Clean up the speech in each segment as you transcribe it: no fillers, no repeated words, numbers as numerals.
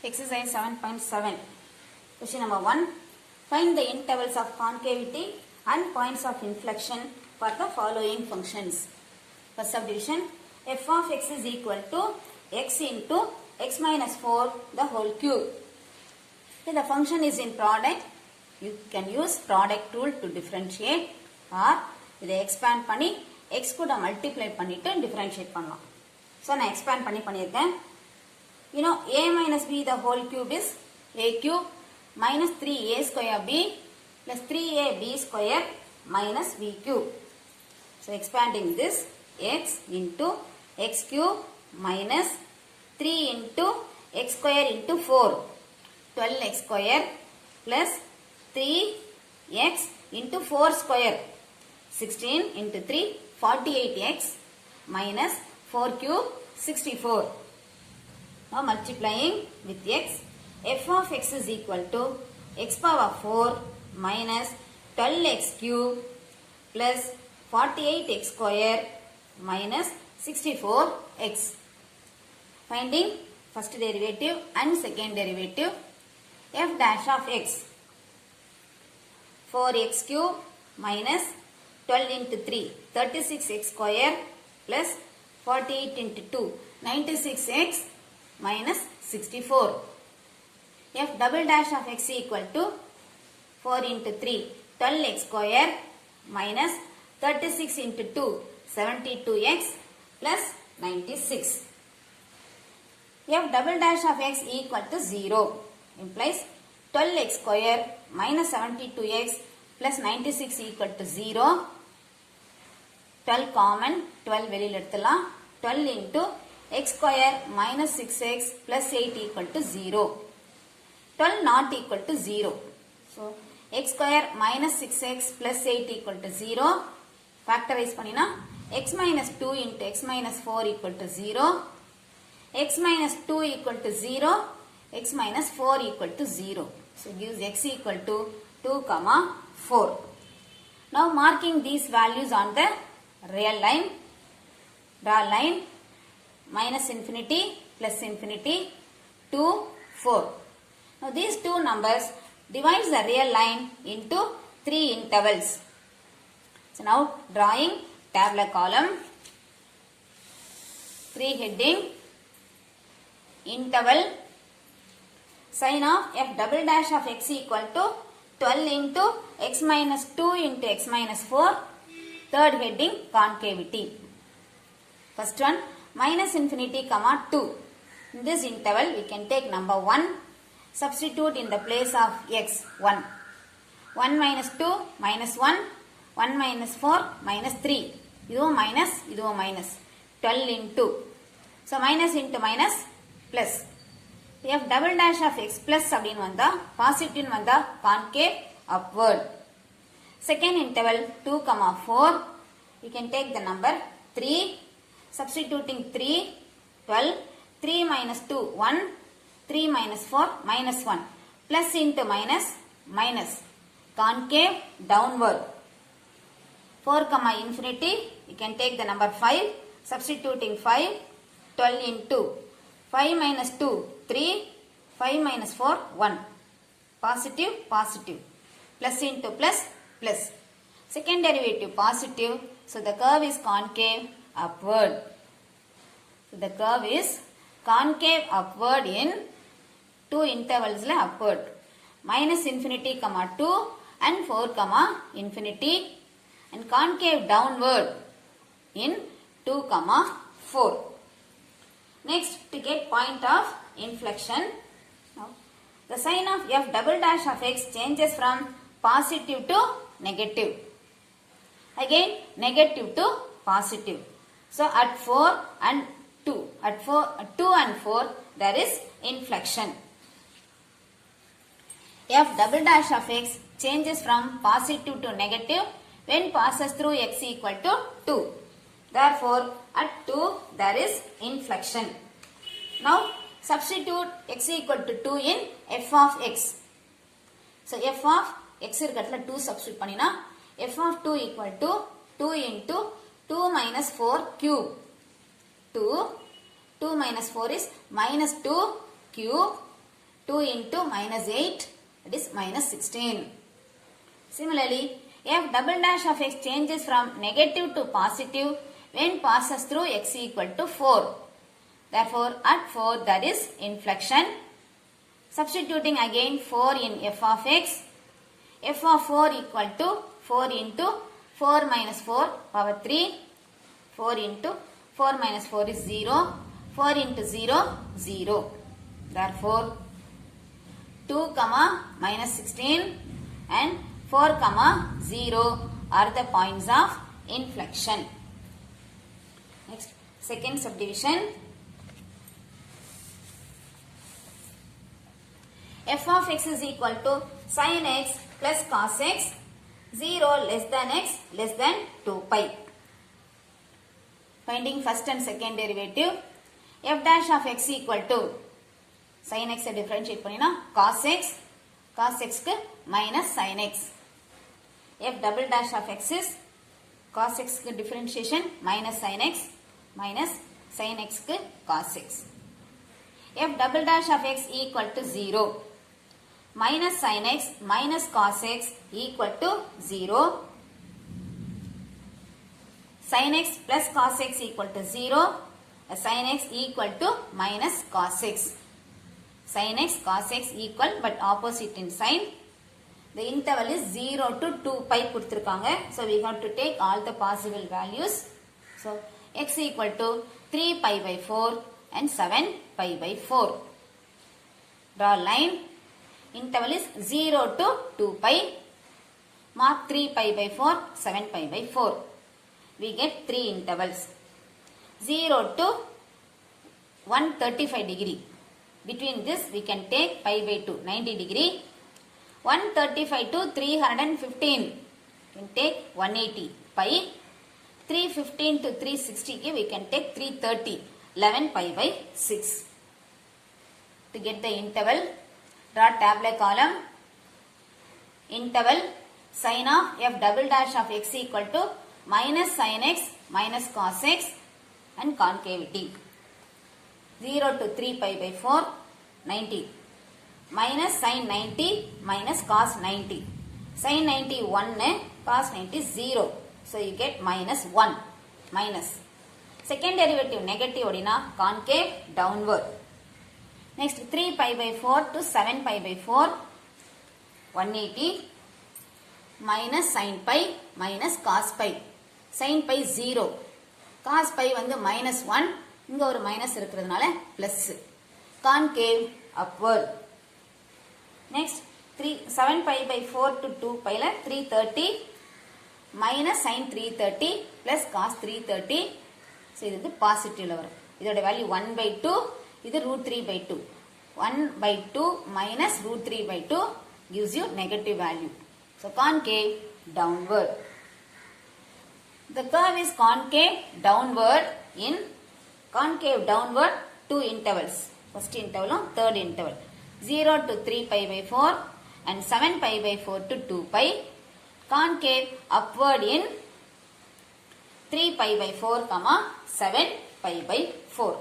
Exercise 7.7. Question number 1. Find the intervals of concavity and points of inflection for the following functions. First subdivision. F of x is equal to x into x minus 4 the whole cube. If the function is in product, you can use product rule to differentiate, or இதை expand பண்ணி x கூட multiply பண்ணிட்டு differentiate பண்ணலாம். So நான் expand பண்ணியிருக்கேன். You know, a minus b the whole cube is a cube minus 3a square b plus 3ab square minus b cube. So expanding this, x into x cube minus 3 into x square into 4, 12x square plus 3x into 4 square, 16 into 3, 48x minus 4 cube, 64. Now multiplying with x, f of x is equal to x power 4 minus 12x cube plus 48x square minus 64x. Finding first derivative and second derivative. F dash of x, 4x cube minus 12 into 3, 36x square plus 48 into 2, 96x minus 64. F double dash of x equal to 4 into 3, 12x square minus 36 into 2, 72x plus 96. F double dash of x equal to 0 implies 12x square minus 72x plus 96 equal to 0. 12 common, 12 வெளியில் எடுத்துலாம். 12 into x square minus 6x plus 8 equal to 0. 12 not equal to 0. So, x square minus 6x plus 8 equal to 0. Factorize பண்ணினா x minus 2 into x minus 4 equal to 0. X minus 2 equal to 0. X minus 4 equal to 0. So, gives x equal to 2, 4. Now, marking these values on the real line. Draw line. Minus infinity plus infinity 2, 4. Now these two numbers divides the real line into 3 intervals. So now drawing tabular column, 3 heading, interval, sign of f double dash of x equal to 12 into x minus 2 into x minus 4, third heading concavity. First one, minus infinity, 2. In this interval, we can take number 1, substitute in the place of x, 1. 1 minus 2, minus 1, 1 minus 4, minus 3. இதுவும் minus, இதுவும் minus. 12 into. So, minus into minus, plus. F double dash of x plus அப்படின்னு வந்தா, positive வந்தா, concave, upward. Second interval, 2, 4. You can take the number 3. Substituting 3, 12, 3 minus 2, 1, 3 minus 4, minus 1, plus into minus, minus, concave, downward. 4, infinity, you can take the number 5, substituting 5, 12 into 5 minus 2, 3, 5 minus 4, 1, positive, positive, plus into plus, plus. Second derivative positive, so the curve is concave, upward. So the curve is concave upward in 2 intervals upward. Minus infinity, 2 and 4, infinity, and concave downward in 2, 4. Next, to get point of inflection. Now, the sign of f double dash of x changes from positive to negative. Again, negative to positive. So, at 4 and 2, at 2 and 4, there is inflection. F double dash of x changes from positive to negative when passes through x equal to 2. Therefore, at 2, there is inflection. Now, substitute x equal to 2 in f of x. So, f of x irukatla 2 substitute panina, f of 2 equal to 2 into 2 minus 4 cube. 2 minus 4 is minus 2 cube 2 into minus 8, that is minus 16. Similarly, f double dash of x changes from negative to positive when passes through x equal to 4. Therefore, at 4 there is inflection. Substituting again 4 in f of x, f of 4 equal to 4 into 4 minus 4 power 3. 4 into 4 minus 4 is 0. 4 into 0, 0. Therefore, 2 comma minus 16 and 4 comma 0 are the points of inflection. Next, second subdivision. F of x is equal to sin x plus cos x, 0 less than x less than 2 pi. Finding first and second derivative. F dash of x equal to sin x differentiate panina cos x ku minus sin x. F double dash of x is cos x ku differentiation minus sin x ku cos x. F double dash of x equal to 0. Minus sin x minus cos x equal to 0. Sin x plus cos x equal to 0. Sin x equal to minus cos x. Sin x cos x equal but opposite in sign. The interval is 0 to 2 pi kuduthirukanga. So we have to take all the possible values. So x equal to 3 pi by 4 and 7 pi by 4. Draw line. Interval is 0 to 2 pi. Mark 3 pi by 4, 7 pi by 4. We get 3 intervals. 0 to 135 degree. Between this we can take pi by 2, 90 degree. 135 to 315. We can take 180 pi. 315 to 360 we can take 330. 11 pi by 6. To get the interval, draw tabular column. Interval sin of f double dash of x equal to minus sin x minus cos x and concavity. 0 to 3 pi by 4, 90. Minus sin 90 minus cos 90. Sin 90 1, cos 90 0. So you get minus 1. Minus. Second derivative negative odina concave downward. Next 3 pi by 4 to 7 pi by 4, 180 minus sin pi minus cos pi. Sin pi 0. Cos pi வந்து minus 1. இங்க ஒரு minus இருக்கிறதுனால plus. Concave upward. Next 7 pi by 4 to 2 pi ல 330 minus sin 330 plus cos 330. So இது positive ல வரும். இதோட value 1 by 2. இது root 3 by 2. 1 by 2 minus root 3 by 2 gives you negative value. So concave downward. The curve is concave downward in concave downward 2 intervals. First interval and third interval. 0 to 3 pi by 4 and 7 pi by 4 to 2 pi. Concave upward in 3 pi by 4 comma 7 pi by 4.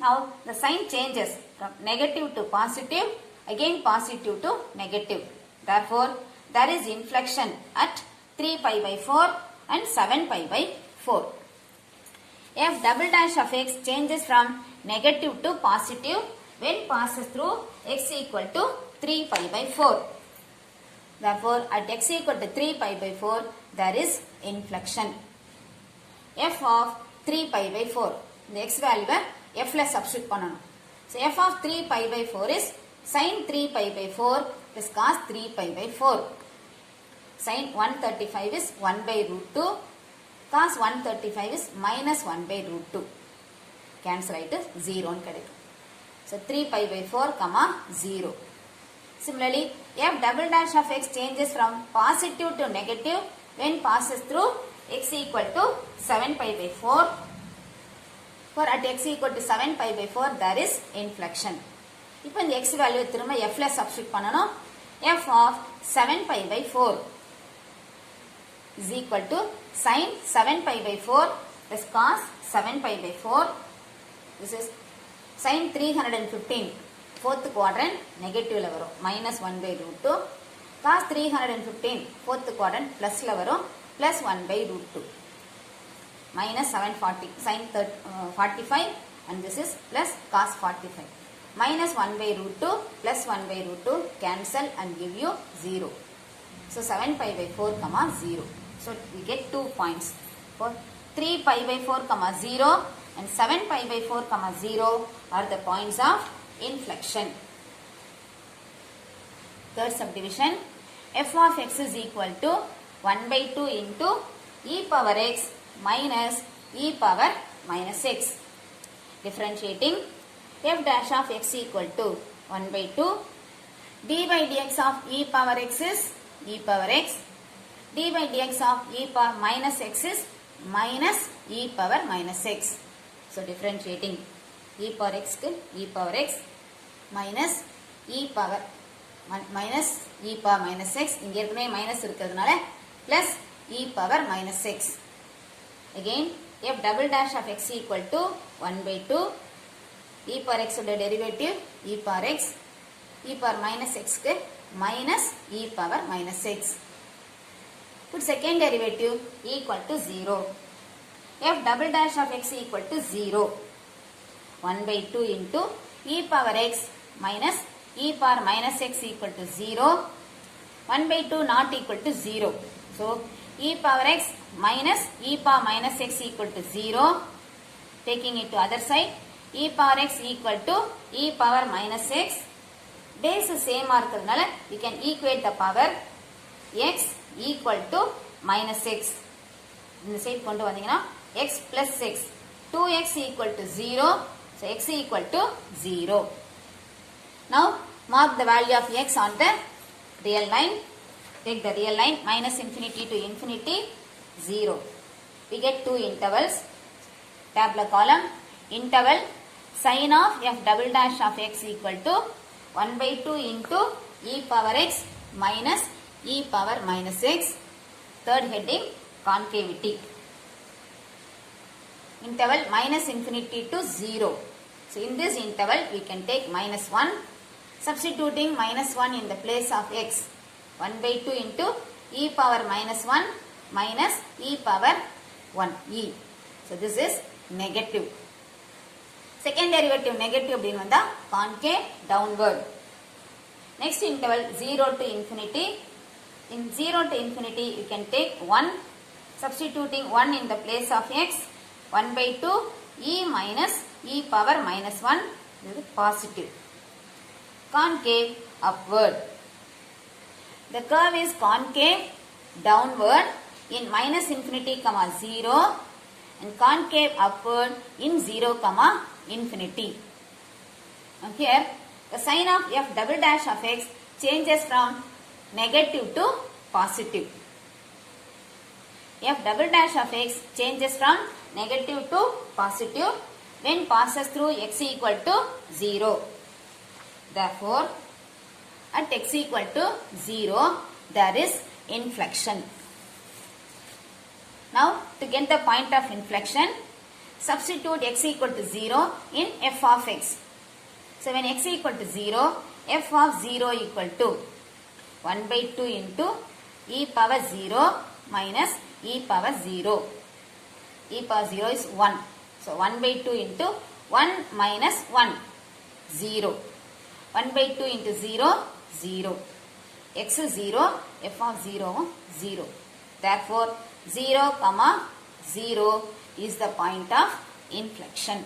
Now the sign changes from negative to positive, again positive to negative. Therefore, there is inflection at 3 pi by 4 and 7 pi by 4. F double dash of x changes from negative to positive when passes through x equal to 3 pi by 4. Therefore, at x equal to 3 pi by 4, there is inflection. F of 3 pi by 4. The x value f la substitute பண்ணனும். So f of 3 pi by 4 is sin 3 pi by 4 plus cos 3 pi by 4. Sin 135 is 1 by root 2. Cos 135 is minus 1 by root 2. Cancel it is 0 கிடைக்கும். So 3 pi by 4 comma 0. Similarly, f double dash of x changes from positive to negative when passes through x equal to 7 pi by 4. For at x equal to 7 pi by 4, there is inflection. இப்போ இந்த x value திரும்ப f ல substitute பண்ணனும். F of 7 pi by 4 is equal to sin 7 pi by 4 plus cos 7 pi by 4. This is sin 315. fourth quadrant negative ல வரும் minus 1 by root 2. Cos 315 fourth quadrant plus ல வரும் plus 1 by root 2. Minus 740 sin 45 and this is plus cos 45. Minus 1 by root 2 plus 1 by root 2 cancel and give you 0. So 7 pi by 4 comma 0. So we get 2 points. For 3 pi by 4 comma 0 and 7 pi by 4 comma 0 are the points of inflection. Third subdivision, f of x is equal to 1 by 2 into e power x minus e power minus x. Differentiating, f dash of x equal to 1 by 2, d by dx of e power x is e power x, d by dx of e power minus x is minus e power minus x. So differentiating e power x to e power x minus e power minus x. இங்க ஏற்கனவே minus இருக்கிறதுனால plus e power minus x. Again f double dash of x equal to 1 by 2 e power x உடைய derivative e power x, e power minus x க்கு minus e power minus x. Put second derivative equal to 0. F double dash of x equal to 0. 1 by 2 into e power x minus e power minus x equal to 0. 1 by 2 not equal to 0. So e power x minus e power minus x equal to 0. Taking it to other side, e power x equal to e power minus x. Base same இருக்கிறதுனால we can equate the power x equal to minus x. இந்த side கொண்டு வந்தீங்கன்னா x plus x, 2x equal to 0, so x equal to 0. Now mark the value of x on the real line. Take the real line minus infinity to infinity 0. We get two intervals. Tabular column, interval sin of f double dash of x equal to 1 by 2 into e power x minus e power minus x. Third heading, concavity. Interval minus infinity to 0. So in this interval we can take minus 1. Substituting minus 1 in the place of x. 1 by 2 into e power minus 1 minus e power 1 e. So this is negative. Second derivative negative அப்படின்னு வந்தா concave downward. Next interval 0 to infinity. In 0 to infinity you can take 1. Substituting 1 in the place of x. 1 by 2 e minus e power minus 1. This is positive. Concave upward. The curve is concave downward in minus infinity comma 0 and concave upward in 0 comma infinity. Now here the sign of f double dash of x changes from negative to positive. F double dash of x changes from negative to positive when passes through x equal to 0. Therefore, at x equal to 0, there is inflection. Now, to get the point of inflection, substitute x equal to 0 in f of x. So, when x equal to 0, f of 0 equal to 1 by 2 into e power 0 minus e power 0. E power 0 is 1. So, 1 by 2 into 1 minus 1, 0. 1 by 2 into 0, 0. X is 0, f of 0, 0. Therefore, 0, 0 is the point of inflection.